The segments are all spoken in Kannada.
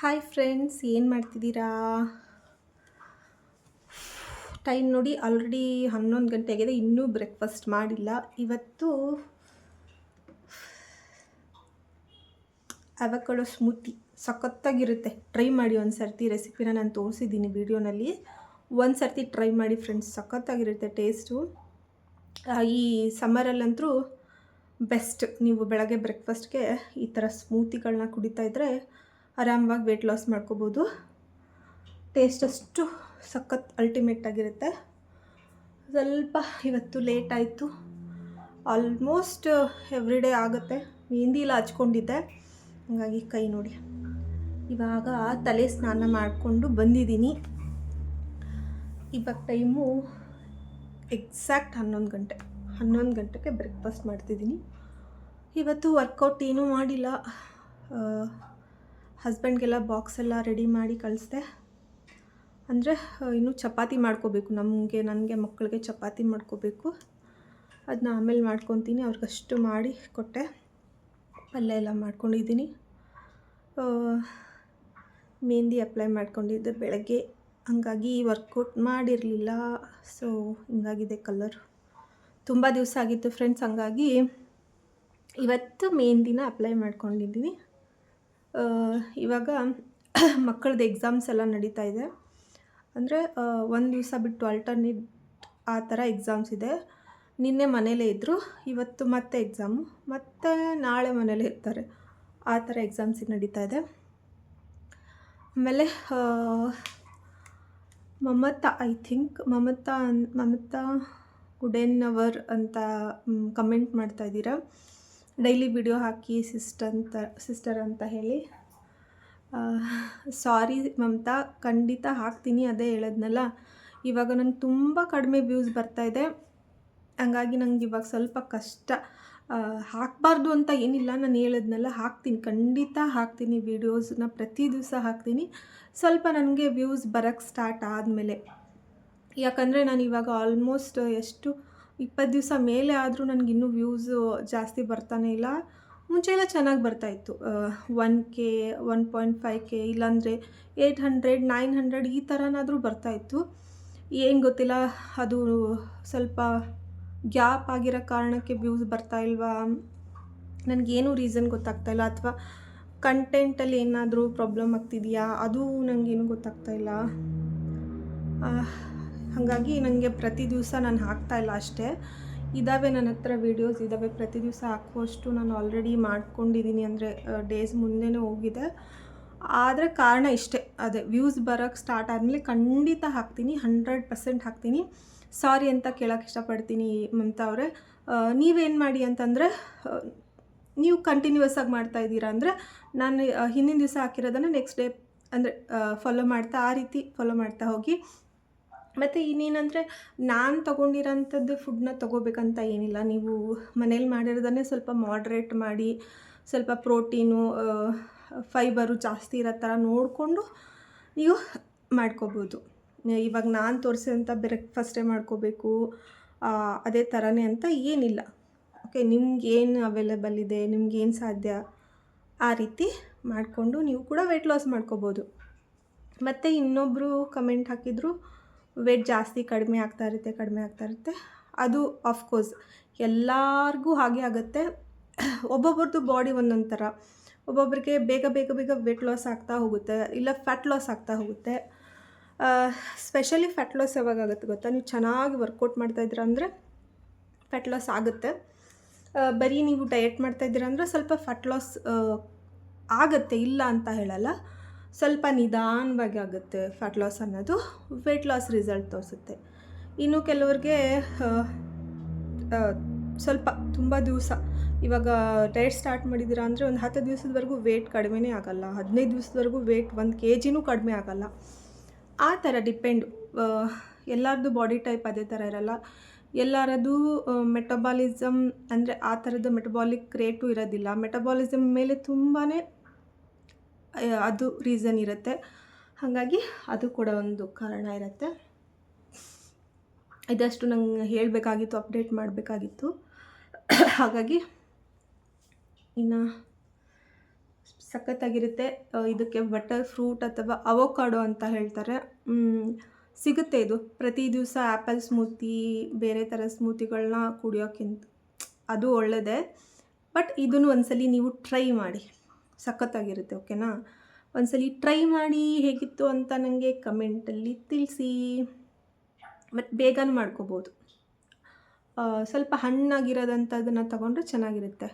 ಹಾಯ್ ಫ್ರೆಂಡ್ಸ್, ಏನು ಮಾಡ್ತಿದ್ದೀರಾ? ಟೈಮ್ ನೋಡಿ ಆಲ್ರೆಡಿ 11 ಗಂಟೆ ಆಗಿದೆ, ಇನ್ನೂ ಬ್ರೇಕ್ಫಾಸ್ಟ್ ಮಾಡಿಲ್ಲ. ಇವತ್ತು ಅವಕಾಡೋ ಸ್ಮೂತಿ ಸಖತ್ತಾಗಿರುತ್ತೆ. ಟ್ರೈ ಮಾಡಿ ಒಂದು ಸರ್ತಿ. ರೆಸಿಪಿನ ನಾನು ತೋರಿಸಿದ್ದೀನಿ ವಿಡಿಯೋನಲ್ಲಿ. ಒಂದು ಸರ್ತಿ ಟ್ರೈ ಮಾಡಿ ಫ್ರೆಂಡ್ಸ್, ಸಖತ್ತಾಗಿರುತ್ತೆ ಟೇಸ್ಟು. ಈ ಸಮ್ಮರಲ್ಲಂತೂ ಬೆಸ್ಟ್. ನೀವು ಬೆಳಗ್ಗೆ ಬ್ರೇಕ್ಫಾಸ್ಟ್ಗೆ ಈ ಥರ ಸ್ಮೂತಿಗಳನ್ನ ಕುಡಿತಾ ಇದ್ದರೆ ಆರಾಮವಾಗಿ ವೆಯ್ಟ್ ಲಾಸ್ ಮಾಡ್ಕೋಬೋದು. ಟೇಸ್ಟ್ ಅಷ್ಟು ಸಖತ್ ಅಲ್ಟಿಮೇಟ್ ಆಗಿರುತ್ತೆ. ಸ್ವಲ್ಪ ಇವತ್ತು ಲೇಟ್ ಆಯಿತು, ಆಲ್ಮೋಸ್ಟ್ ಎವ್ರಿಡೇ ಆಗುತ್ತೆ. ಮೆಹಂದಿ ಎಲ್ಲ ಹಚ್ಕೊಂಡಿದ್ದೆ, ಹಾಗಾಗಿ ಕೈ ನೋಡಿ. ಇವಾಗ ತಲೆ ಸ್ನಾನ ಮಾಡಿಕೊಂಡು ಬಂದಿದ್ದೀನಿ. ಇವಾಗ ಟೈಮು ಎಕ್ಸಾಕ್ಟ್ 11 ಗಂಟೆಗೆ ಬ್ರೇಕ್ಫಾಸ್ಟ್ ಮಾಡ್ತಿದ್ದೀನಿ. ಇವತ್ತು ವರ್ಕೌಟ್ ಏನೂ ಮಾಡಿಲ್ಲ. ಹಸ್ಬೆಂಡ್ಗೆಲ್ಲ ಬಾಕ್ಸ್ ಎಲ್ಲ ರೆಡಿ ಮಾಡಿ ಕಳಿಸ್ದೆ. ಅಂದರೆ ಇನ್ನೂ ಚಪಾತಿ ಮಾಡ್ಕೋಬೇಕು. ನನಗೆ ಮಕ್ಕಳಿಗೆ ಚಪಾತಿ ಮಾಡ್ಕೋಬೇಕು. ಅದನ್ನ ಆಮೇಲೆ ಮಾಡ್ಕೊತೀನಿ. ಅವ್ರಿಗಷ್ಟು ಮಾಡಿ ಕೊಟ್ಟೆ. ಪಲ್ಯ ಎಲ್ಲ ಮಾಡ್ಕೊಂಡಿದ್ದೀನಿ. ಮೆಹಂದಿ ಅಪ್ಲೈ ಮಾಡ್ಕೊಂಡಿದ್ದೆ ಬೆಳಗ್ಗೆ, ಹಂಗಾಗಿ ವರ್ಕೌಟ್ ಮಾಡಿರಲಿಲ್ಲ. ಸೊ ಹಿಂಗಾಗಿದೆ ಕಲರ್. ತುಂಬ ದಿವಸ ಆಗಿತ್ತು ಫ್ರೆಂಡ್ಸ್, ಹಂಗಾಗಿ ಇವತ್ತು ಮೆಹಂದಿನ ಅಪ್ಲೈ ಮಾಡ್ಕೊಂಡಿದ್ದೀನಿ. ಇವಾಗ ಮಕ್ಕಳದ್ದು ಎಕ್ಸಾಮ್ಸ್ ಎಲ್ಲ ನಡೀತಾ ಇದೆ. ಅಂದರೆ ಒಂದು ದಿವಸ ಬಿಟ್ಟು ಆಲ್ಟರ್ನೇಟ್ ಆ ಥರ ಎಕ್ಸಾಮ್ಸ್ ಇದೆ. ನಿನ್ನೆ ಮನೇಲೇ ಇದ್ದರು, ಇವತ್ತು ಮತ್ತೆ ಎಕ್ಸಾಮು, ಮತ್ತು ನಾಳೆ ಮನೇಲೇ ಇರ್ತಾರೆ. ಆ ಥರ ಎಕ್ಸಾಮ್ಸಿಗೆ ನಡೀತಾ ಇದೆ. ಆಮೇಲೆ ಮಮತಾ ಗುಡೆನ್ನವರ್ ಅಂತ ಕಮೆಂಟ್ ಮಾಡ್ತಾಯಿದ್ದೀರಾ. ಡೈಲಿ ವಿಡಿಯೋ ಹಾಕಿ ಸಿಸ್ಟರ್ ಅಂತ ಹೇಳಿ. ಸಾರಿ ಮಮತಾ, ಖಂಡಿತ ಹಾಕ್ತೀನಿ. ಅದೇ ಹೇಳೋದ್ನಲ್ಲ, ಇವಾಗ ನಂಗೆ ತುಂಬ ಕಡಿಮೆ ವ್ಯೂಸ್ ಬರ್ತಾಯಿದೆ. ಹಂಗಾಗಿ ನಂಗೆ ಇವಾಗ ಸ್ವಲ್ಪ ಕಷ್ಟ. ಹಾಕಬಾರ್ದು ಅಂತ ಏನಿಲ್ಲ, ನಾನು ಹೇಳೋದ್ನೆಲ್ಲ ಹಾಕ್ತೀನಿ, ಖಂಡಿತ ಹಾಕ್ತೀನಿ. ವೀಡಿಯೋಸ್ನ ಪ್ರತಿ ದಿವಸ ಹಾಕ್ತೀನಿ. ಸ್ವಲ್ಪ ನನಗೆ ವ್ಯೂಸ್ ಬರೋಕ್ಕೆ ಸ್ಟಾರ್ಟ್ ಆದಮೇಲೆ. ಯಾಕಂದರೆ ನಾನು ಇವಾಗ ಆಲ್ಮೋಸ್ಟ್ 20 ದಿವಸ ಮೇಲೆ ಆದರೂ ನನಗಿನ್ನೂ ವ್ಯೂಸು ಜಾಸ್ತಿ ಬರ್ತಾನೆ ಇಲ್ಲ. ಮುಂಚೆ ಎಲ್ಲ ಚೆನ್ನಾಗಿ ಬರ್ತಾಯಿತ್ತು. 1K 1.5K, ಇಲ್ಲಾಂದರೆ 800 900 ಈ ಥರನಾದರೂ ಬರ್ತಾಯಿತ್ತು. ಏನು ಗೊತ್ತಿಲ್ಲ, ಅದು ಸ್ವಲ್ಪ ಗ್ಯಾಪ್ ಆಗಿರೋ ಕಾರಣಕ್ಕೆ ವ್ಯೂಸ್ ಬರ್ತಾಯಿಲ್ವಾ, ನನಗೇನು ರೀಸನ್ ಗೊತ್ತಾಗ್ತಾಯಿಲ್ಲ. ಅಥವಾ ಕಂಟೆಂಟಲ್ಲಿ ಏನಾದರೂ ಪ್ರಾಬ್ಲಮ್ ಆಗ್ತಿದೆಯಾ, ಅದು ನನಗೇನು ಗೊತ್ತಾಗ್ತಾಯಿಲ್ಲ. ಹಾಗಾಗಿ ನನಗೆ ಪ್ರತಿ ದಿವಸ ನಾನು ಹಾಕ್ತಾಯಿಲ್ಲ ಅಷ್ಟೇ. ಇದ್ದಾವೆ ನನ್ನ ಹತ್ರ ವೀಡಿಯೋಸ್ ಇದ್ದಾವೆ, ಪ್ರತಿ ದಿವಸ ಹಾಕುವಷ್ಟು ನಾನು ಆಲ್ರೆಡಿ ಮಾಡ್ಕೊಂಡಿದ್ದೀನಿ. ಅಂದರೆ ಡೇಸ್ ಮುಂದೆನೇ ಹೋಗಿದೆ. ಆದರೆ ಕಾರಣ ಇಷ್ಟೇ, ಅದೇ ವ್ಯೂಸ್ ಬರೋಕ್ಕೆ ಸ್ಟಾರ್ಟ್ ಆದಮೇಲೆ ಖಂಡಿತ ಹಾಕ್ತೀನಿ, 100% ಹಾಕ್ತೀನಿ. ಸಾರಿ ಅಂತ ಕೇಳೋಕ್ಕೆ ಇಷ್ಟಪಡ್ತೀನಿ ಮಮತಾ ಅವರೇ. ನೀವೇನು ಮಾಡಿ ಅಂತಂದರೆ, ನೀವು ಕಂಟಿನ್ಯೂಸ್ ಆಗಿ ಮಾಡ್ತಾಯಿದ್ದೀರಾ ಅಂದರೆ ನಾನು ಹಿಂದಿನ ದಿವಸ ಹಾಕಿರೋದನ್ನು ನೆಕ್ಸ್ಟ್ ಡೇ ಅಂದರೆ ಫಾಲೋ ಮಾಡ್ತಾ, ಆ ರೀತಿ ಫಾಲೋ ಮಾಡ್ತಾ ಹೋಗಿ. ಮತ್ತು ಇನ್ನೇನಂದರೆ, ನಾನು ತೊಗೊಂಡಿರೋಂಥದ್ದು ಫುಡ್ನ ತೊಗೋಬೇಕಂತ ಏನಿಲ್ಲ. ನೀವು ಮನೇಲಿ ಮಾಡಿರೋದನ್ನೇ ಸ್ವಲ್ಪ ಮಾಡ್ರೇಟ್ ಮಾಡಿ, ಸ್ವಲ್ಪ ಪ್ರೋಟೀನು ಫೈಬರು ಜಾಸ್ತಿ ಇರೋ ಥರ ನೋಡಿಕೊಂಡು ನೀವು ಮಾಡ್ಕೋಬೋದು. ಇವಾಗ ನಾನು ತೋರಿಸಿದಂಥ ಬ್ರೇಕ್ಫಾಸ್ಟೇ ಮಾಡ್ಕೋಬೇಕು ಅದೇ ಥರನೇ ಅಂತ ಏನಿಲ್ಲ. ಓಕೆ, ನಿಮ್ಗೇನು ಅವೈಲೇಬಲ್ ಇದೆ, ನಿಮ್ಗೇನು ಸಾಧ್ಯ ಆ ರೀತಿ ಮಾಡಿಕೊಂಡು ನೀವು ಕೂಡ ವೆಯ್ಟ್ ಲಾಸ್ ಮಾಡ್ಕೋಬೋದು. ಮತ್ತು ಇನ್ನೊಬ್ಬರು ಕಮೆಂಟ್ ಹಾಕಿದರು, ವೆಯ್ಟ್ ಜಾಸ್ತಿ ಕಡಿಮೆ ಆಗ್ತಾ ಇರುತ್ತೆ. ಅದು ಆಫ್ಕೋರ್ಸ್ ಎಲ್ಲರಿಗೂ ಹಾಗೆ ಆಗುತ್ತೆ. ಒಬ್ಬೊಬ್ರದ್ದು ಬಾಡಿ ಒಂದೊಂದು ಥರ. ಒಬ್ಬೊಬ್ಬರಿಗೆ ಬೇಗ ವೆಯ್ಟ್ ಲಾಸ್ ಆಗ್ತಾ ಹೋಗುತ್ತೆ, ಇಲ್ಲ ಫ್ಯಾಟ್ ಲಾಸ್ ಆಗ್ತಾ ಹೋಗುತ್ತೆ. ಸ್ಪೆಷಲಿ ಫ್ಯಾಟ್ ಲಾಸ್ ಯಾವಾಗ ಆಗುತ್ತೆ ಗೊತ್ತಾ, ನೀವು ಚೆನ್ನಾಗಿ ವರ್ಕೌಟ್ ಮಾಡ್ತಾಯಿದ್ದೀರ ಅಂದರೆ ಫ್ಯಾಟ್ ಲಾಸ್ ಆಗುತ್ತೆ. ಬರೀ ನೀವು ಡಯಟ್ ಮಾಡ್ತಾಯಿದ್ದೀರ ಅಂದರೆ ಸ್ವಲ್ಪ ಫ್ಯಾಟ್ ಲಾಸ್ ಆಗುತ್ತೆ, ಇಲ್ಲ ಅಂತ ಹೇಳಲ್ಲ. ಸ್ವಲ್ಪ ನಿಧಾನವಾಗಿ ಆಗುತ್ತೆ ಫ್ಯಾಟ್ ಲಾಸ್ ಅನ್ನೋದು. ವೆಯ್ಟ್ ಲಾಸ್ ರಿಸಲ್ಟ್ ತೋರಿಸುತ್ತೆ. ಇನ್ನು ಕೆಲವ್ರಿಗೆ ಸ್ವಲ್ಪ ತುಂಬ ದಿವಸ, ಇವಾಗ ಡಯಟ್ ಸ್ಟಾರ್ಟ್ ಮಾಡಿದ್ದೀರಾ ಅಂದರೆ ಒಂದು 10 ದಿವಸದವರೆಗೂ ವೆಯ್ಟ್ ಕಡಿಮೆನೇ ಆಗೋಲ್ಲ, 15 ದಿವಸದವರೆಗೂ ವೆಯ್ಟ್ 1 kg ಕಡಿಮೆ ಆಗೋಲ್ಲ. ಆ ಥರ ಡಿಪೆಂಡು. ಎಲ್ಲರದ್ದು ಬಾಡಿ ಟೈಪ್ ಅದೇ ಥರ ಇರೋಲ್ಲ. ಎಲ್ಲರದ್ದು ಮೆಟಬಾಲಿಸಮ್ ಅಂದರೆ ಆ ಥರದ ಮೆಟಬಾಲಿಕ್ ರೇಟು ಇರೋದಿಲ್ಲ. ಮೆಟಬಾಲಿಸಮ್ ಮೇಲೆ ತುಂಬಾ ಅದು ರೀಸನ್ ಇರುತ್ತೆ. ಹಾಗಾಗಿ ಅದು ಕೂಡ ಒಂದು ಕಾರಣ ಇರುತ್ತೆ. ಇದಷ್ಟು ನಂಗೆ ಹೇಳಬೇಕಾಗಿತ್ತು, ಅಪ್ಡೇಟ್ ಮಾಡಬೇಕಾಗಿತ್ತು. ಹಾಗಾಗಿ ಇನ್ನು ಸಖತ್ತಾಗಿರುತ್ತೆ. ಇದಕ್ಕೆ ಬಟರ್ ಫ್ರೂಟ್ ಅಥವಾ ಅವೋಕಾಡೋ ಅಂತ ಹೇಳ್ತಾರೆ. ಸಿಗುತ್ತೆ ಇದು. ಪ್ರತಿ ದಿವಸ ಆ್ಯಪಲ್ ಸ್ಮೂತಿ, ಬೇರೆ ಥರ ಸ್ಮೂತಿಗಳನ್ನ ಕುಡಿಯೋಕ್ಕಿಂತ ಅದು ಒಳ್ಳೆಯದೇ. ಬಟ್ ಇದನ್ನು ಒಂದ್ಸಲಿ ನೀವು ಟ್ರೈ ಮಾಡಿ, ಸಖತ್ತಾಗಿರುತ್ತೆ. ಓಕೆನಾ? ಒಂದ್ಸಲಿ ಟ್ರೈ ಮಾಡಿ ಹೇಗಿತ್ತು ಅಂತ ನನಗೆ ಕಮೆಂಟಲ್ಲಿ ತಿಳಿಸಿ. ಮತ್ತು ಬೇಗನೆ ಮಾಡ್ಕೋಬೋದು. ಸ್ವಲ್ಪ ಹಣ್ಣಾಗಿರೋದಂಥದ್ದನ್ನು ತಗೊಂಡ್ರೆ ಚೆನ್ನಾಗಿರುತ್ತೆ.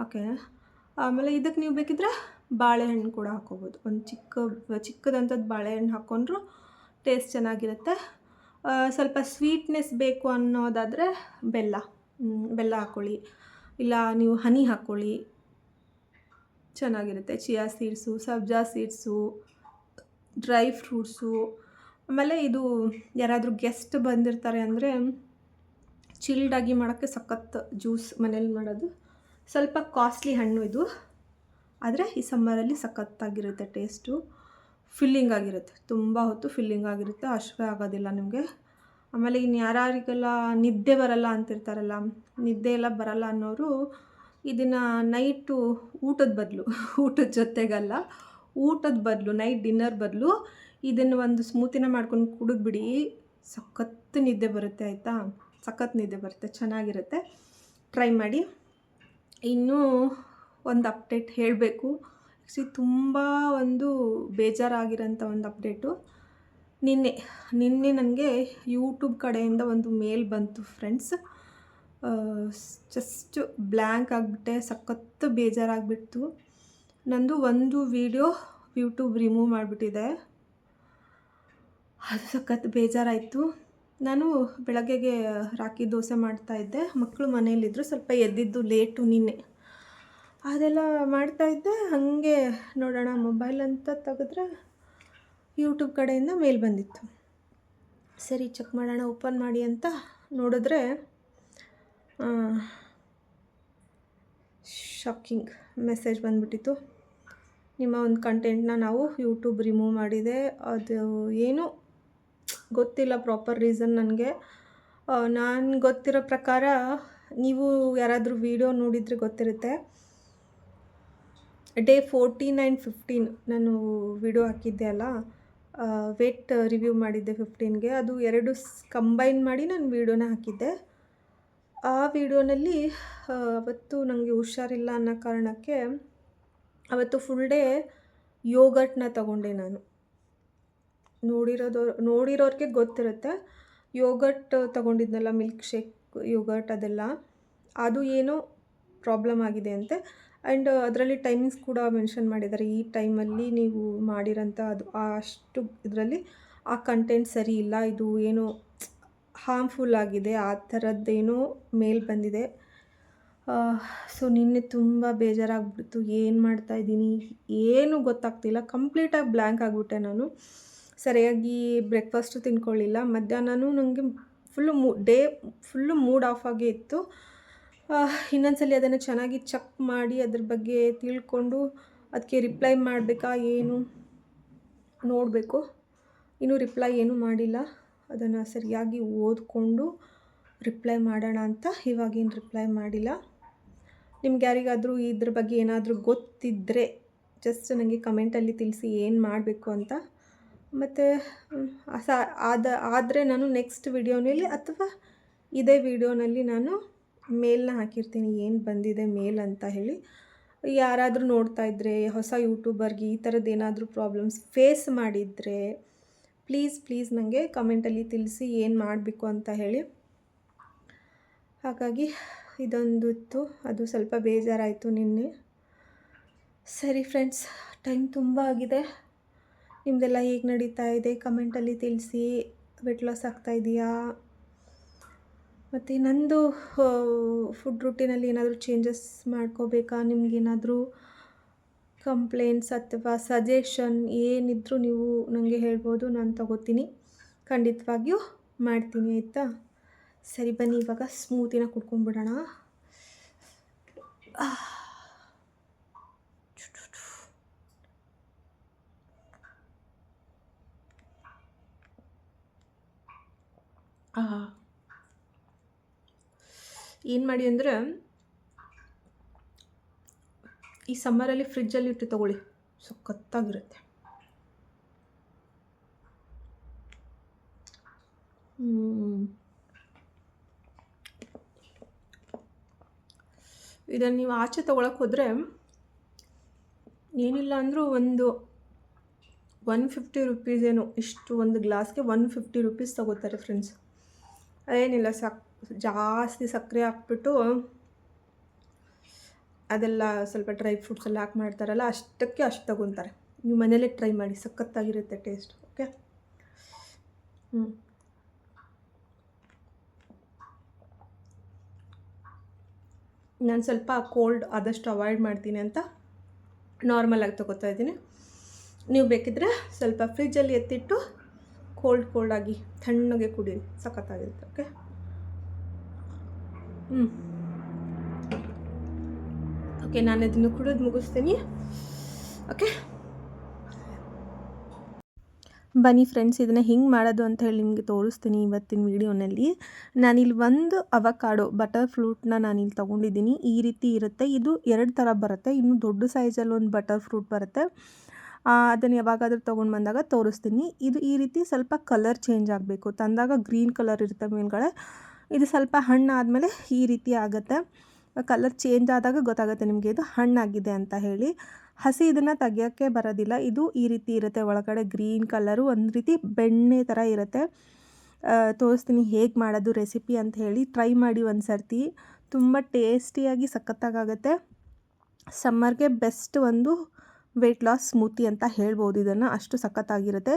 ಓಕೆ. ಆಮೇಲೆ ಇದಕ್ಕೆ ನೀವು ಬೇಕಿದ್ರೆ ಬಾಳೆಹಣ್ಣು ಕೂಡ ಹಾಕ್ಕೋಬೋದು. ಒಂದು ಚಿಕ್ಕದಂಥದ್ದು ಬಾಳೆಹಣ್ಣು ಹಾಕ್ಕೊಂಡ್ರು ಟೇಸ್ಟ್ ಚೆನ್ನಾಗಿರುತ್ತೆ. ಸ್ವಲ್ಪ ಸ್ವೀಟ್ನೆಸ್ ಬೇಕು ಅನ್ನೋದಾದರೆ ಬೆಲ್ಲ ಹಾಕ್ಕೊಳ್ಳಿ, ಇಲ್ಲ ನೀವು ಹನಿ ಹಾಕ್ಕೊಳ್ಳಿ, ಚೆನ್ನಾಗಿರುತ್ತೆ. ಚಿಯಾ ಸೀಡ್ಸು, ಸಬ್ಜಾ ಸೀಡ್ಸು, ಡ್ರೈ ಫ್ರೂಟ್ಸು. ಆಮೇಲೆ ಇದು ಯಾರಾದರೂ ಗೆಸ್ಟ್ ಬಂದಿರ್ತಾರೆ ಅಂದರೆ ಚಿಲ್ಡಾಗಿ ಮಾಡೋಕ್ಕೆ ಸಖತ್ ಜ್ಯೂಸ್ ಮನೇಲಿ ಮಾಡೋದು. ಸ್ವಲ್ಪ ಕಾಸ್ಟ್ಲಿ ಹಣ್ಣು ಇದು, ಆದರೆ ಈ ಸಮ್ಮರಲ್ಲಿ ಸಖತ್ತಾಗಿರುತ್ತೆ. ಟೇಸ್ಟು ಫಿಲ್ಲಿಂಗ್ ಆಗಿರುತ್ತೆ, ತುಂಬ ಹೊತ್ತು ಫಿಲ್ಲಿಂಗ್ ಆಗಿರುತ್ತೆ, ಹಶ್ವೆ ಆಗೋದಿಲ್ಲ ನಿಮಗೆ. ಆಮೇಲೆ ಇನ್ನು ಯಾರಿಗೆಲ್ಲ ನಿದ್ದೆ ಬರಲ್ಲ ಅಂತಿರ್ತಾರಲ್ಲ, ನಿದ್ದೆ ಎಲ್ಲ ಬರಲ್ಲ ಅನ್ನೋರು ಇದನ್ನು ನೈಟು ಊಟದ ಜೊತೆಗಲ್ಲ, ಊಟದ ಬದಲು ನೈಟ್ ಡಿನ್ನರ್ ಬದಲು ಇದನ್ನು ಒಂದು ಸ್ಮೂತಿನ ಮಾಡ್ಕೊಂಡು ಕುಡಿದ್ಬಿಡಿ. ಸಖತ್ತು ನಿದ್ದೆ ಬರುತ್ತೆ. ಆಯಿತಾ? ಸಖತ್ ನಿದ್ದೆ ಬರುತ್ತೆ, ಚೆನ್ನಾಗಿರುತ್ತೆ. ಟ್ರೈ ಮಾಡಿ. ಇನ್ನೂ ಒಂದು ಅಪ್ಡೇಟ್ ಹೇಳಬೇಕು. ಆ್ಯಕ್ಚುಲಿ ತುಂಬ ಒಂದು ಬೇಜಾರಾಗಿರೋಂಥ ಒಂದು ಅಪ್ಡೇಟು. ನಿನ್ನೆ ನನಗೆ ಯೂಟ್ಯೂಬ್ ಕಡೆಯಿಂದ ಒಂದು ಮೇಲ್ ಬಂತು ಫ್ರೆಂಡ್ಸ್. ಜಸ್ಟ್ ಬ್ಲ್ಯಾಂಕ್ ಆಗಿಬಿಟ್ಟೆ, ಸಖತ್ತು ಬೇಜಾರಾಗಿಬಿಡ್ತು. ನಂದು ಒಂದು ವಿಡಿಯೋ ಯೂಟ್ಯೂಬ್ ರಿಮೂವ್ ಮಾಡಿಬಿಟ್ಟಿದೆ. ಅದು ಸಖತ್ತು ಬೇಜಾರಾಯಿತು. ನಾನು ಬೆಳಗ್ಗೆಗೆ ರಾಗಿ ದೋಸೆ ಮಾಡ್ತಾಯಿದ್ದೆ, ಮಕ್ಕಳು ಮನೇಲಿದ್ದರು, ಸ್ವಲ್ಪ ಎದ್ದಿದ್ದು ಲೇಟು ನಿನ್ನೆ. ಅದೆಲ್ಲ ಮಾಡ್ತಾಯಿದ್ದೆ, ಹಾಗೆ ನೋಡೋಣ ಮೊಬೈಲ್ ಅಂತ ತೆಗೆದ್ರೆ ಯೂಟ್ಯೂಬ್ ಕಡೆಯಿಂದ ಮೇಲ್ ಬಂದಿತ್ತು. ಸರಿ ಚೆಕ್ ಮಾಡೋಣ, ಓಪನ್ ಮಾಡಿ ಅಂತ ನೋಡಿದ್ರೆ ಶಾಕಿಂಗ್ ಮೆಸೇಜ್ ಬಂದುಬಿಟ್ಟಿತ್ತು. ನಿಮ್ಮ ಒಂದು ಕಂಟೆಂಟ್ನ ನಾವು ಯೂಟ್ಯೂಬ್ ರಿಮೂವ್ ಮಾಡಿದೆ. ಅದು ಏನು ಗೊತ್ತಿಲ್ಲ ಪ್ರಾಪರ್ ರೀಸನ್ ನನಗೆ. ನಾನು ಗೊತ್ತಿರೋ ಪ್ರಕಾರ, ನೀವು ಯಾರಾದರೂ ವಿಡಿಯೋ ನೋಡಿದರೆ ಗೊತ್ತಿರುತ್ತೆ, ಡೇ 14 ಆ್ಯಂಡ್ 15 ನಾನು ವಿಡಿಯೋ ಹಾಕಿದ್ದೆ ಅಲ್ಲ, ವೇಟ್ ರಿವ್ಯೂ ಮಾಡಿದ್ದೆ 15ಗೆ. ಅದು ಎರಡು ಕಂಬೈನ್ ಮಾಡಿ ನಾನು ವಿಡಿಯೋನ ಹಾಕಿದ್ದೆ. ಆ ವಿಡಿಯೋನಲ್ಲಿ ಅವತ್ತು ನನಗೆ ಹುಷಾರಿಲ್ಲ ಅನ್ನೋ ಕಾರಣಕ್ಕೆ ಅವತ್ತು ಫುಲ್ ಡೇ ಯೋಗರ್ಟ್ನ ತಗೊಂಡೆ ನಾನು. ನೋಡಿರೋರಿಗೆ ಗೊತ್ತಿರುತ್ತೆ. ಯೋಗರ್ಟ್ ತಗೊಂಡಿದ್ನಲ್ಲ, ಮಿಲ್ಕ್ ಶೇಕ್ ಯೋಗರ್ಟ್, ಅದೆಲ್ಲ ಅದು ಏನೋ ಪ್ರಾಬ್ಲಮ್ ಆಗಿದೆ ಅಂತೆ. ಆ್ಯಂಡ್ ಅದರಲ್ಲಿ ಟೈಮಿಂಗ್ಸ್ ಕೂಡ ಮೆನ್ಷನ್ ಮಾಡಿದ್ದಾರೆ. ಈ ಟೈಮಲ್ಲಿ ನೀವು ಮಾಡಿರೋಂಥ ಅದು ಅಷ್ಟು ಇದರಲ್ಲಿ ಆ ಕಂಟೆಂಟ್ ಸರಿ ಇಲ್ಲ, ಇದು ಏನೋ ಹಾರ್ಮ್ಫುಲ್ ಆಗಿದೆ, ಆ ಥರದ್ದೇನೋ ಮೇಲ್ ಬಂದಿದೆ. ಸೊ ನಿನ್ನೆ ತುಂಬ ಬೇಜಾರಾಗ್ಬಿಡ್ತು. ಏನು ಮಾಡ್ತಾಯಿದ್ದೀನಿ ಏನೂ ಗೊತ್ತಾಗ್ತಿಲ್ಲ, ಕಂಪ್ಲೀಟಾಗಿ ಬ್ಲ್ಯಾಂಕ್ ಆಗಿಬಿಟ್ಟೆ ನಾನು. ಸರಿಯಾಗಿ ಬ್ರೇಕ್ಫಾಸ್ಟು ತಿನ್ಕೊಳ್ಳಿಲ್ಲ. ಮಧ್ಯಾಹ್ನನೂ ನನಗೆ ಫುಲ್ಲು ಮೂಡ್ ಆಫ್ ಆಗೇ ಇತ್ತು. ಇನ್ನೊಂದ್ಸಲಿ ಅದನ್ನು ಚೆನ್ನಾಗಿ ಚೆಕ್ ಮಾಡಿ ಅದ್ರ ಬಗ್ಗೆ ತಿಳ್ಕೊಂಡು ಅದಕ್ಕೆ ರಿಪ್ಲೈ ಮಾಡಬೇಕಾ ಏನು ನೋಡಬೇಕು. ಇನ್ನೂ ರಿಪ್ಲೈ ಏನೂ ಮಾಡಿಲ್ಲ. ಅದನ್ನು ಸರಿಯಾಗಿ ಓದಿಕೊಂಡು ರಿಪ್ಲೈ ಮಾಡೋಣ ಅಂತ ಇವಾಗೇನು ರಿಪ್ಲೈ ಮಾಡಿಲ್ಲ. ನಿಮ್ಗೆ ಯಾರಿಗಾದರೂ ಇದ್ರ ಬಗ್ಗೆ ಏನಾದರೂ ಗೊತ್ತಿದ್ದರೆ ಜಸ್ಟ್ ನನಗೆ ಕಮೆಂಟಲ್ಲಿ ತಿಳಿಸಿ ಏನು ಮಾಡಬೇಕು ಅಂತ. ಮತ್ತು ಆದರೆ ನಾನು ನೆಕ್ಸ್ಟ್ ವಿಡಿಯೋನಲ್ಲಿ ಅಥವಾ ಇದೇ ವಿಡಿಯೋನಲ್ಲಿ ನಾನು ಮೇಲ್ನ ಹಾಕಿರ್ತೀನಿ, ಏನು ಬಂದಿದೆ ಮೇಲ್ ಅಂತ ಹೇಳಿ. ಯಾರಾದರೂ ನೋಡ್ತಾ ಇದ್ದರೆ, ಹೊಸ ಯೂಟ್ಯೂಬರ್ಗೆ ಈ ಥರದ್ದು ಏನಾದರೂ ಪ್ರಾಬ್ಲಮ್ಸ್ ಫೇಸ್ ಮಾಡಿದರೆ ಪ್ಲೀಸ್ ನನಗೆ ಕಮೆಂಟಲ್ಲಿ ತಿಳಿಸಿ ಏನು ಮಾಡಬೇಕು ಅಂತ ಹೇಳಿ. ಹಾಗಾಗಿ ಇದೊಂದು ಇತ್ತು, ಅದು ಸ್ವಲ್ಪ ಬೇಜಾರಾಯಿತು ನಿನ್ನೆ. ಸರಿ ಫ್ರೆಂಡ್ಸ್, ಟೈಮ್ ತುಂಬ ಆಗಿದೆ. ನಿಮ್ಮದೆಲ್ಲ ಹೇಗೆ ನಡೀತಾ ಇದೆ ಕಮೆಂಟಲ್ಲಿ ತಿಳಿಸಿ. ವೆಯ್ಟ್ ಲಾಸ್ ಆಗ್ತಾಯಿದೆಯಾ? ಮತ್ತು ನಂದು ಫುಡ್ ರೂಟೀನಲ್ಲಿ ಏನಾದರೂ ಚೇಂಜಸ್ ಮಾಡ್ಕೋಬೇಕಾ? ನಿಮಗೇನಾದರೂ ಕಂಪ್ಲೇಂಟ್ಸ್ ಅಥವಾ ಸಜೆಷನ್ ಏನಿದ್ರೂ ನೀವು ನನಗೆ ಹೇಳ್ಬೋದು, ನಾನು ತಗೋತೀನಿ, ಖಂಡಿತವಾಗಿಯೂ ಮಾಡ್ತೀನಿ. ಆಯಿತಾ? ಸರಿ ಬನ್ನಿ, ಇವಾಗ ಸ್ಮೂತಿನ ಕುಡ್ಕೊಂಡ್ಬಿಡೋಣ. ಏನು ಮಾಡಿ ಅಂದರೆ, ಈ ಸಮ್ಮರಲ್ಲಿ ಫ್ರಿಜ್ಜಲ್ಲಿ ಇಟ್ಟು ತೊಗೊಳ್ಳಿ, ಸಖತ್ತಾಗಿರುತ್ತೆ. ಇದನ್ನು ನೀವು ಆಚೆ ತೊಗೊಳಕ್ಕೆ ಹೋದರೆ ಏನಿಲ್ಲ ಅಂದರೂ ಒಂದು 150 ರುಪೀಸ್ ಏನೋ, ಇಷ್ಟು ಒಂದು ಗ್ಲಾಸ್ಗೆ 150 ರುಪೀಸ್ ತೊಗೋತಾರೆ ಫ್ರೆಂಡ್ಸ್. ಅದೇನಿಲ್ಲ, ಜಾಸ್ತಿ ಸಕ್ಕರೆ ಹಾಕ್ಬಿಟ್ಟು ಅದೆಲ್ಲ ಸ್ವಲ್ಪ ಡ್ರೈ ಫ್ರೂಟ್ಸ್ ಎಲ್ಲ ಹಾಕಿ ಮಾಡ್ತಾರಲ್ಲ, ಅಷ್ಟಕ್ಕೆ ಅಷ್ಟು ತಗೊತಾರೆ. ನೀವು ಮನೇಲೇ ಟ್ರೈ ಮಾಡಿ, ಸಖತ್ತಾಗಿರುತ್ತೆ ಟೇಸ್ಟ್. ಓಕೆ. ನಾನು ಸ್ವಲ್ಪ ಕೋಲ್ಡ್ ಆದಷ್ಟು ಅವಾಯ್ಡ್ ಮಾಡ್ತೀನಿ ಅಂತ ನಾರ್ಮಲಾಗಿ ತೊಗೋತಾ ಇದ್ದೀನಿ. ನೀವು ಬೇಕಿದ್ರೆ ಸ್ವಲ್ಪ ಫ್ರಿಜ್ಜಲ್ಲಿ ಎತ್ತಿಟ್ಟು ಕೋಲ್ಡಾಗಿ ತಣ್ಣಗೆ ಕುಡೀರಿ, ಸಖತ್ತಾಗಿರುತ್ತೆ. ಓಕೆ. ಓಕೆ, ನಾನು ಇದನ್ನು ಕುಡಿದು ಮುಗಿಸ್ತೀನಿ. ಓಕೆ ಬನ್ನಿ ಫ್ರೆಂಡ್ಸ್, ಇದನ್ನು ಹಿಂಗೆ ಮಾಡೋದು ಅಂತ ಹೇಳಿ ನಿಮಗೆ ತೋರಿಸ್ತೀನಿ ಇವತ್ತಿನ ವೀಡಿಯೋನಲ್ಲಿ. ನಾನಿಲ್ಲಿ ಒಂದು ಅವಕಾಡೋ ಬಟರ್ ಫ್ರೂಟ್ನ ನಾನಿಲ್ಲಿ ತೊಗೊಂಡಿದ್ದೀನಿ. ಈ ರೀತಿ ಇರುತ್ತೆ. ಇದು 2 ಥರ ಬರುತ್ತೆ. ಇನ್ನು ದೊಡ್ಡ ಸೈಜಲ್ಲಿ ಒಂದು ಬಟರ್ ಫ್ರೂಟ್ ಬರುತ್ತೆ. ಅದನ್ನು ಯಾವಾಗಾದರೂ ತೊಗೊಂಡು ಬಂದಾಗ ತೋರಿಸ್ತೀನಿ. ಇದು ಈ ರೀತಿ ಸ್ವಲ್ಪ ಕಲರ್ ಚೇಂಜ್ ಆಗಬೇಕು. ತಂದಾಗ ಗ್ರೀನ್ ಕಲರ್ ಇರುತ್ತೆ ಮೇಲ್ಗಡೆ. ಇದು ಸ್ವಲ್ಪ ಹಣ್ಣಾದಮೇಲೆ ಈ ರೀತಿ ಆಗುತ್ತೆ. ಕಲರ್ ಚೇಂಜ್ ಆದಾಗ ಗೊತ್ತಾಗುತ್ತೆ ನಿಮಗೆ ಇದು ಹಣ್ಣಾಗಿದೆ ಅಂತ ಹೇಳಿ. ಹಸಿ ಇದನ್ನು ತೆಗಿಯೋಕ್ಕೆ ಬರೋದಿಲ್ಲ. ಇದು ಈ ರೀತಿ ಇರುತ್ತೆ, ಒಳಗಡೆ ಗ್ರೀನ್ ಕಲರು, ಒಂದು ರೀತಿ ಬೆಣ್ಣೆ ಥರ ಇರುತ್ತೆ. ತೋರಿಸ್ತೀನಿ ಹೇಗೆ ಮಾಡೋದು ರೆಸಿಪಿ ಅಂತ ಹೇಳಿ. ಟ್ರೈ ಮಾಡಿ ಒಂದು ಸರ್ತಿ, ತುಂಬ ಟೇಸ್ಟಿಯಾಗಿ ಸಖತ್ತಾಗುತ್ತೆ. ಸಮ್ಮರ್ಗೆ ಬೆಸ್ಟ್ ಒಂದು ವೆಯ್ಟ್ ಲಾಸ್ ಸ್ಮೂತಿ ಅಂತ ಹೇಳ್ಬೋದು ಇದನ್ನು, ಅಷ್ಟು ಸಖತ್ತಾಗಿರುತ್ತೆ.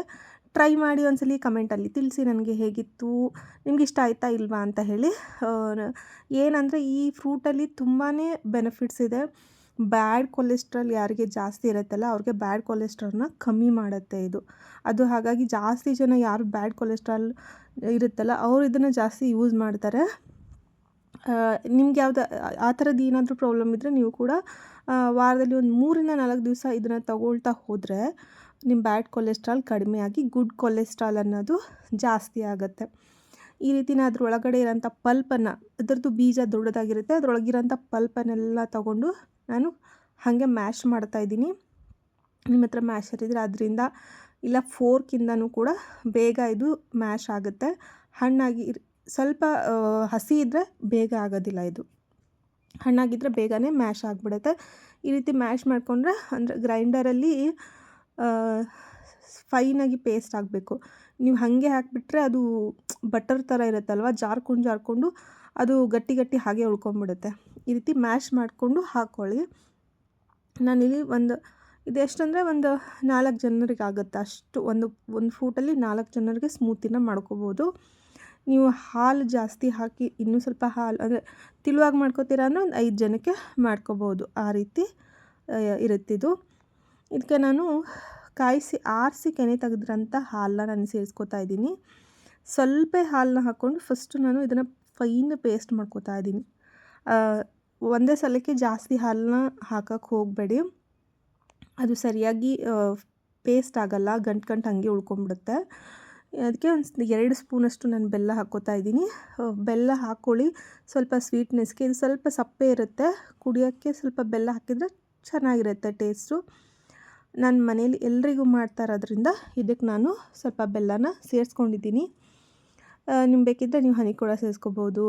ಟ್ರೈ ಮಾಡಿ ಒಂದ್ಸಲಿ ಕಮೆಂಟಲ್ಲಿ ತಿಳಿಸಿ ನನಗೆ ಹೇಗಿತ್ತು, ನಿಮ್ಗೆ ಇಷ್ಟ ಆಯಿತಾ ಇಲ್ವಾ ಅಂತ ಹೇಳಿ. ಏನಂದರೆ ಈ ಫ್ರೂಟಲ್ಲಿ ತುಂಬಾ ಬೆನಿಫಿಟ್ಸ್ ಇದೆ. ಬ್ಯಾಡ್ ಕೊಲೆಸ್ಟ್ರಾಲ್ ಯಾರಿಗೆ ಜಾಸ್ತಿ ಇರುತ್ತಲ್ಲ ಅವ್ರಿಗೆ ಬ್ಯಾಡ್ ಕೊಲೆಸ್ಟ್ರಾಲ್ನ ಕಮ್ಮಿ ಮಾಡುತ್ತೆ ಇದು. ಅದು ಹಾಗಾಗಿ ಜಾಸ್ತಿ ಜನ ಯಾರು ಬ್ಯಾಡ್ ಕೊಲೆಸ್ಟ್ರಾಲ್ ಇರುತ್ತಲ್ಲ ಅವರು ಇದನ್ನು ಜಾಸ್ತಿ ಯೂಸ್ ಮಾಡ್ತಾರೆ. ನಿಮ್ಗೆ ಯಾವುದು ಆ ಥರದ್ದು ಏನಾದರೂ ಪ್ರಾಬ್ಲಮ್ ಇದ್ದರೆ ನೀವು ಕೂಡ ವಾರದಲ್ಲಿ ಒಂದು 3-4 ದಿವಸ ಇದನ್ನು ತಗೊಳ್ತಾ ಹೋದರೆ ನಿಮ್ಮ ಬ್ಯಾಡ್ ಕೊಲೆಸ್ಟ್ರಾಲ್ ಕಡಿಮೆ ಆಗಿ ಗುಡ್ ಕೊಲೆಸ್ಟ್ರಾಲ್ ಅನ್ನೋದು ಜಾಸ್ತಿ ಆಗುತ್ತೆ. ಈ ರೀತಿನ ಅದ್ರ ಒಳಗಡೆ ಇರೋಂಥ ಪಲ್ಪನ್ನು, ಅದರದ್ದು ಬೀಜ ದೊಡ್ಡದಾಗಿರುತ್ತೆ, ಅದರೊಳಗಿರೋಂಥ ಪಲ್ಪನ್ನೆಲ್ಲ ತಗೊಂಡು ನಾನು ಹಾಗೆ ಮ್ಯಾಶ್ ಮಾಡ್ತಾಯಿದ್ದೀನಿ. ನಿಮ್ಮ ಹತ್ರ ಮ್ಯಾಶರ್ ಇದ್ದರೆ ಅದರಿಂದ, ಇಲ್ಲ ಫೋರ್ಕಿಂದನೂ ಕೂಡ ಬೇಗ ಇದು ಮ್ಯಾಶ್ ಆಗುತ್ತೆ. ಹಣ್ಣಾಗಿ ಸ್ವಲ್ಪ ಹಸಿ ಇದ್ದರೆ ಬೇಗ ಆಗೋದಿಲ್ಲ ಇದು. ಹಣ್ಣಾಗಿದ್ದರೆ ಬೇಗನೆ ಮ್ಯಾಶ್ ಆಗಿಬಿಡುತ್ತೆ. ಈ ರೀತಿ ಮ್ಯಾಶ್ ಮಾಡಿಕೊಂಡ್ರೆ, ಅಂದರೆ ಗ್ರೈಂಡರಲ್ಲಿ ಫೈನಾಗಿ ಪೇಸ್ಟ್ ಆಗಬೇಕು. ನೀವು ಹಾಗೆ ಹಾಕಿಬಿಟ್ರೆ ಅದು ಬಟರ್ ಥರ ಇರುತ್ತಲ್ವ, ಜಾರ್ಕೊಂಡು ಅದು ಗಟ್ಟಿ ಹಾಗೆ ಉಳ್ಕೊಂಬಿಡುತ್ತೆ. ಈ ರೀತಿ ಮ್ಯಾಶ್ ಮಾಡಿಕೊಂಡು ಹಾಕ್ಕೊಳ್ಳಿ. ನಾನಿಲ್ಲಿ ಇದು ಎಷ್ಟಂದರೆ ಒಂದು 4 ಜನರಿಗೆ ಆಗುತ್ತೆ ಅಷ್ಟು. ಒಂದು ಫ್ರೂಟಲ್ಲಿ 4 ಜನರಿಗೆ ಸ್ಮೂತಿನ ಮಾಡ್ಕೋಬೋದು. ನೀವು ಹಾಲು ಜಾಸ್ತಿ ಹಾಕಿ ಇನ್ನೂ ಸ್ವಲ್ಪ ಹಾಲು, ಅಂದರೆ ತಿಳುವಾಗಿ ಮಾಡ್ಕೋತೀರ ಅಂದರೆ ಒಂದು 5 ಜನಕ್ಕೆ ಮಾಡ್ಕೋಬೋದು. ಆ ರೀತಿ ಇರುತ್ತಿದ್ದು. ಇದಕ್ಕೆ ನಾನು ಆರಿಸಿ ಕೆನೆ ತೆಗೆದ್ರಂಥ ಹಾಲನ್ನ ನಾನು ಸೇರಿಸ್ಕೊತಾ ಇದ್ದೀನಿ. ಸ್ವಲ್ಪ ಹಾಲನ್ನ ಹಾಕ್ಕೊಂಡು ಫಸ್ಟು ನಾನು ಇದನ್ನು ಫೈನ್ ಪೇಸ್ಟ್ ಮಾಡ್ಕೋತಾ ಇದ್ದೀನಿ. ಒಂದೇ ಸಲಕ್ಕೆ ಜಾಸ್ತಿ ಹಾಲನ್ನ ಹಾಕೋಕ್ಕೆ ಹೋಗಬೇಡಿ, ಅದು ಸರಿಯಾಗಿ ಪೇಸ್ಟ್ ಆಗೋಲ್ಲ, ಗಂಟು ಹಾಗೆ ಉಳ್ಕೊಂಬಿಡುತ್ತೆ. ಅದಕ್ಕೆ ಒಂದು 2 ಸ್ಪೂನಷ್ಟು ನಾನು ಬೆಲ್ಲ ಹಾಕ್ಕೋತಾ ಇದ್ದೀನಿ. ಬೆಲ್ಲ ಹಾಕ್ಕೊಳ್ಳಿ, ಸ್ವಲ್ಪ ಸ್ವೀಟ್ನೆಸ್ಗೆ. ಇದು ಸ್ವಲ್ಪ ಸಪ್ಪೆ ಇರುತ್ತೆ, ಕುಡಿಯೋಕ್ಕೆ ಸ್ವಲ್ಪ ಬೆಲ್ಲ ಹಾಕಿದರೆ ಚೆನ್ನಾಗಿರುತ್ತೆ ಟೇಸ್ಟು. ನಾನು ಮನೇಲಿ ಎಲ್ರಿಗೂ ಮಾಡ್ತಾ ಇರೋದ್ರಿಂದ ಇದಕ್ಕೆ ನಾನು ಸ್ವಲ್ಪ ಬೆಲ್ಲನ ಸೇರಿಸ್ಕೊಂಡಿದ್ದೀನಿ. ನಿಮ್ಗೆ ಬೇಕಿದ್ದರೆ ನೀವು ಹನಿ ಕೂಡ ಸೇರಿಸ್ಕೋಬೋದು.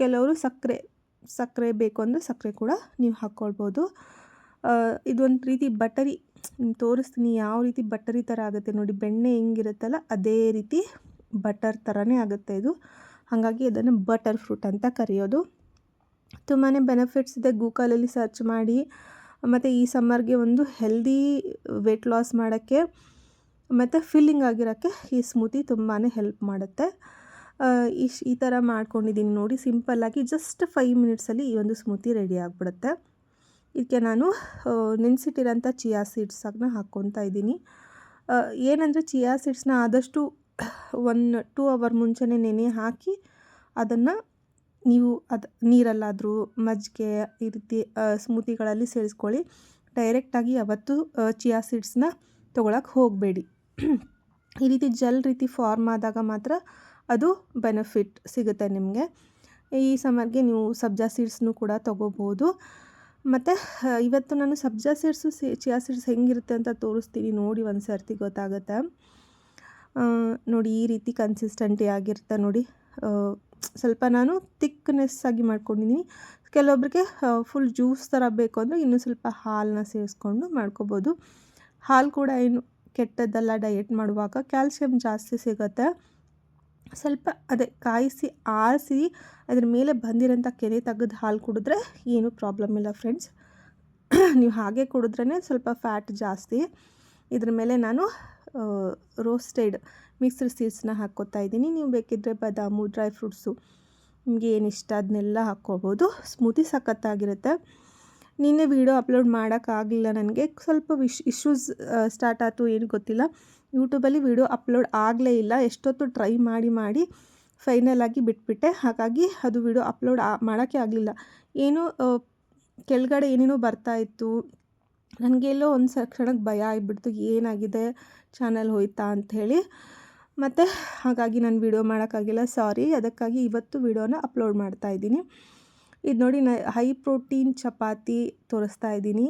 ಕೆಲವರು ಸಕ್ಕರೆ ಬೇಕು ಅಂದರೆ ಸಕ್ಕರೆ ಕೂಡ ನೀವು ಹಾಕ್ಕೊಳ್ಬೋದು. ಇದೊಂದು ರೀತಿ ಬಟರಿ, ತೋರಿಸ್ತೀನಿ ಯಾವ ರೀತಿ ಬಟರಿ ಥರ ಆಗುತ್ತೆ ನೋಡಿ. ಬೆಣ್ಣೆ ಹೆಂಗಿರುತ್ತಲ್ಲ ಅದೇ ರೀತಿ ಬಟರ್ ಥರನೇ ಆಗುತ್ತೆ ಇದು. ಹಾಗಾಗಿ ಇದನ್ನು ಬಟರ್ ಫ್ರೂಟ್ ಅಂತ ಕರೆಯೋದು. ತುಂಬಾ ಬೆನಿಫಿಟ್ಸ್ ಇದೆ. ಗೂಗಲಲ್ಲಿ ಸರ್ಚ್ ಮಾಡಿ. ಮತ್ತು ಈ ಸಮ್ಮರ್ಗೆ ಒಂದು ಹೆಲ್ದಿ ವೆಯ್ಟ್ ಲಾಸ್ ಮಾಡೋಕ್ಕೆ ಮತ್ತು ಫಿಲ್ಲಿಂಗ್ ಆಗಿರೋಕ್ಕೆ ಈ ಸ್ಮೂತಿ ತುಂಬಾ ಹೆಲ್ಪ್ ಮಾಡುತ್ತೆ. ಈ ಥರ ಮಾಡ್ಕೊಂಡಿದ್ದೀನಿ ನೋಡಿ, ಸಿಂಪಲ್ಲಾಗಿ ಜಸ್ಟ್ 5 ಮಿನಿಟ್ಸಲ್ಲಿ ಈ ಒಂದು ಸ್ಮೂತಿ ರೆಡಿ ಆಗಿಬಿಡುತ್ತೆ. ಇದಕ್ಕೆ ನಾನು ನೆನೆಸಿಟ್ಟಿರೋಂಥ ಚಿಯಾ ಸೀಡ್ಸನ್ನ ಹಾಕ್ಕೊತಾ ಇದ್ದೀನಿ. ಏನಂದರೆ ಚಿಯಾ ಸೀಡ್ಸ್ನ ಆದಷ್ಟು 1-2 ಅವರ್ ಮುಂಚೆನೇ ನೆನೆ ಹಾಕಿ ಅದನ್ನು ನೀವು ನೀರಲ್ಲಾದರೂ ಮಜ್ಜಿಗೆ ಈ ರೀತಿ ಸ್ಮೂತಿಗಳಲ್ಲಿ ಸೇರಿಸ್ಕೊಳ್ಳಿ. ಡೈರೆಕ್ಟಾಗಿ ಯಾವತ್ತೂ ಚಿಯಾ ಸೀಡ್ಸ್ನ ತೊಗೊಳಕ್ಕೆ ಹೋಗಬೇಡಿ. ಈ ರೀತಿ ಜೆಲ್ ರೀತಿ ಫಾರ್ಮ್ ಆದಾಗ ಮಾತ್ರ ಅದು ಬೆನಿಫಿಟ್ ಸಿಗುತ್ತೆ ನಿಮಗೆ. ಈ ಸಮ್ಮರ್ಗೆ ನೀವು ಸಬ್ಜಾ ಸೀಡ್ಸ್ನೂ ಕೂಡ ತೊಗೋಬೋದು. ಮತ್ತು ಇವತ್ತು ನಾನು ಸಬ್ಜಾ ಸೀಡ್ಸು ಚಿಯಾ ಸೀಡ್ಸ್ ಹೆಂಗಿರುತ್ತೆ ಅಂತ ತೋರಿಸ್ತೀನಿ, ನೋಡಿ ಒಂದು ಸರ್ತಿ ಗೊತ್ತಾಗುತ್ತೆ. ನೋಡಿ ಈ ರೀತಿ ಕನ್ಸಿಸ್ಟೆಂಟಿ ಆಗಿರುತ್ತೆ ನೋಡಿ. ಸ್ವಲ್ಪ ನಾನು ಥಿಕ್ನೆಸ್ ಆಗಿ ಮಾಡ್ಕೊಂಡಿದ್ದೀನಿ. ಕೆಲವೊಬ್ಬರಿಗೆ ಫುಲ್ ಜ್ಯೂಸ್ ಥರ ಬೇಕು ಅಂದರೆ ಇನ್ನೂ ಸ್ವಲ್ಪ ಹಾಲನ್ನ ಸೇರಿಸ್ಕೊಂಡು ಮಾಡ್ಕೋಬೋದು. ಹಾಲು ಕೂಡ ಏನು ಕೆಟ್ಟದ್ದಲ್ಲ, ಡಯಟ್ ಮಾಡುವಾಗ ಕ್ಯಾಲ್ಸಿಯಂ ಜಾಸ್ತಿ ಸಿಗುತ್ತೆ. ಸ್ವಲ್ಪ ಅದೇ ಕಾಯಿಸಿ ಆರಿಸಿ ಅದ್ರ ಮೇಲೆ ಬಂದಿರೋಂಥ ಕೆನೆ ತೆಗೆದು ಹಾಲು ಕುಡಿದ್ರೆ ಏನೂ ಪ್ರಾಬ್ಲಮ್ ಇಲ್ಲ ಫ್ರೆಂಡ್ಸ್. ನೀವು ಹಾಗೆ ಕುಡಿದ್ರೇ ಸ್ವಲ್ಪ ಫ್ಯಾಟ್ ಜಾಸ್ತಿ. ಇದ್ರ ಮೇಲೆ ನಾನು ರೋಸ್ಟೆಡ್ ಮಿಕ್ಸ್ಡ್ ಸೀಡ್ಸ್ನ ಹಾಕ್ಕೋತಾ ಇದ್ದೀನಿ. ನೀವು ಬೇಕಿದ್ದರೆ ಬಾದಾಮು, ಡ್ರೈ ಫ್ರೂಟ್ಸು ನಿಮಗೆ ಏನು ಇಷ್ಟ ಅದನ್ನೆಲ್ಲ ಹಾಕ್ಕೋಬೋದು. ಸ್ಮೂತಿ ಸಖತ್ತಾಗಿರುತ್ತೆ. ನಿನ್ನೆ ವೀಡಿಯೋ ಅಪ್ಲೋಡ್ ಮಾಡೋಕ್ಕಾಗಲಿಲ್ಲ, ನನಗೆ ಸ್ವಲ್ಪ ಇಶ್ಯೂಸ್ ಸ್ಟಾರ್ಟ್ ಆಯಿತು, ಏನು ಗೊತ್ತಿಲ್ಲ. ಯೂಟ್ಯೂಬಲ್ಲಿ ವೀಡಿಯೋ ಅಪ್ಲೋಡ್ ಆಗಲೇ ಇಲ್ಲ. ಎಷ್ಟೊತ್ತು ಟ್ರೈ ಮಾಡಿ ಫೈನಲ್ ಆಗಿ ಬಿಟ್ಬಿಟ್ಟೆ. ಹಾಗಾಗಿ ಅದು ವೀಡಿಯೋ ಅಪ್ಲೋಡ್ ಮಾಡೋಕ್ಕೆ ಆಗಲಿಲ್ಲ. ಏನೋ ಕೆಳಗಡೆ ಏನೇನೋ ಬರ್ತಾಯಿತ್ತು. ನನಗೆಲ್ಲೋ ಒಂದು ಕ್ಷಣಕ್ಕೆ ಭಯ ಆಗಿಬಿಡ್ತು, ಏನಾಗಿದೆ ಚಾನಲ್ ಹೋಯ್ತಾ ಅಂಥೇಳಿ. ಮತ್ತು ಹಾಗಾಗಿ ನಾನು ವೀಡಿಯೋ ಮಾಡೋಕ್ಕಾಗಿಲ್ಲ, ಸಾರಿ. ಅದಕ್ಕಾಗಿ ಇವತ್ತು ವೀಡಿಯೋನ ಅಪ್ಲೋಡ್ ಮಾಡ್ತಾಯಿದ್ದೀನಿ. ಇದು ನೋಡಿ, ಹೈ ಪ್ರೋಟೀನ್ ಚಪಾತಿ ತೋರಿಸ್ತಾ ಇದ್ದೀನಿ.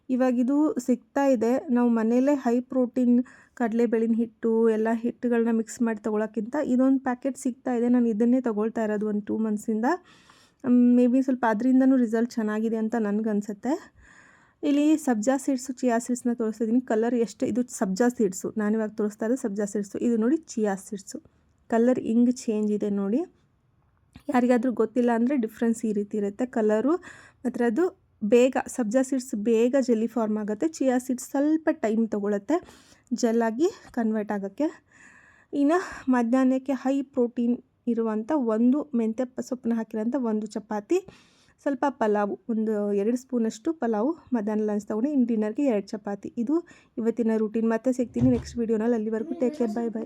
ಇವಾಗಿದು ಸಿಗ್ತಾ ಇದೆ. ನಾವು ಮನೆಯಲ್ಲೇ ಹೈ ಪ್ರೋಟೀನ್ ಕಡಲೆಬೇಳಿನ ಹಿಟ್ಟು ಎಲ್ಲ ಹಿಟ್ಟುಗಳನ್ನ ಮಿಕ್ಸ್ ಮಾಡಿ ತೊಗೊಳಕ್ಕಿಂತ ಇದೊಂದು ಪ್ಯಾಕೆಟ್ ಸಿಗ್ತಾ ಇದೆ. ನಾನು ಇದನ್ನೇ ತೊಗೊಳ್ತಾ ಇರೋದು ಒಂದು 2 ಮಂತ್ಸಿಂದ. ಮೇ ಬಿ ಸ್ವಲ್ಪ ಅದರಿಂದನೂ ರಿಸಲ್ಟ್ ಚೆನ್ನಾಗಿದೆ ಅಂತ ನನಗನ್ಸುತ್ತೆ. ಇಲ್ಲಿ ಸಬ್ಜಾ ಸೀಡ್ಸು, ಚಿಯಾ ಸೀಡ್ಸ್ನ ತೋರಿಸ್ತಿದ್ದೀನಿ. ಕಲರ್ ಎಷ್ಟು, ಇದು ಸಬ್ಜಾ ಸೀಡ್ಸು, ನಾನಿವಾಗ ತೋರಿಸ್ತಾ ಇರೋದು ಸಬ್ಜಾ ಸೀಡ್ಸು. ಇದು ನೋಡಿ ಚಿಯಾ ಸೀಡ್ಸು. ಕಲರ್ ಹಿಂಗೆ ಚೇಂಜ್ ಇದೆ ನೋಡಿ. ಯಾರಿಗಾದರೂ ಗೊತ್ತಿಲ್ಲ ಅಂದರೆ ಡಿಫ್ರೆನ್ಸ್ ಈ ರೀತಿ ಇರುತ್ತೆ ಕಲರು. ಮತ್ತು ಅದು ಬೇಗ ಸಬ್ಜಾ ಸೀಡ್ಸ್ ಬೇಗ ಜೆಲ್ಲಿ ಫಾರ್ಮ್ ಆಗುತ್ತೆ. ಚಿಯಾ ಸೀಡ್ಸ್ ಸ್ವಲ್ಪ ಟೈಮ್ ತೊಗೊಳುತ್ತೆ ಜೆಲ್ಲಾಗಿ ಕನ್ವರ್ಟ್ ಆಗೋಕ್ಕೆ. ಇನ್ನು ಮಧ್ಯಾಹ್ನಕ್ಕೆ ಹೈ ಪ್ರೋಟೀನ್ ಇರುವಂಥ ಒಂದು ಮೆಂತ್ಯ ಸೊಪ್ಪನ್ನ ಹಾಕಿರೋಂಥ ಒಂದು ಚಪಾತಿ, ಸ್ವಲ್ಪ ಪಲಾವು, ಒಂದು 2 ಸ್ಪೂನಷ್ಟು ಪಲಾವು ಮಧ್ಯಾಹ್ನ ಲಂಚ್ ತೊಗೊಂಡು, ಇನ್ನು ಡಿನ್ನರ್ಗೆ 2 ಚಪಾತಿ. ಇದು ಇವತ್ತಿನ ರೂಟೀನ್. ಮತ್ತೆ ಸಿಗ್ತೀನಿ ನೆಕ್ಸ್ಟ್ ವೀಡಿಯೋನಲ್ಲಿ. ಅಲ್ಲಿವರೆಗೂ ಟೇಕ್ ಕೇರ್, ಬೈ.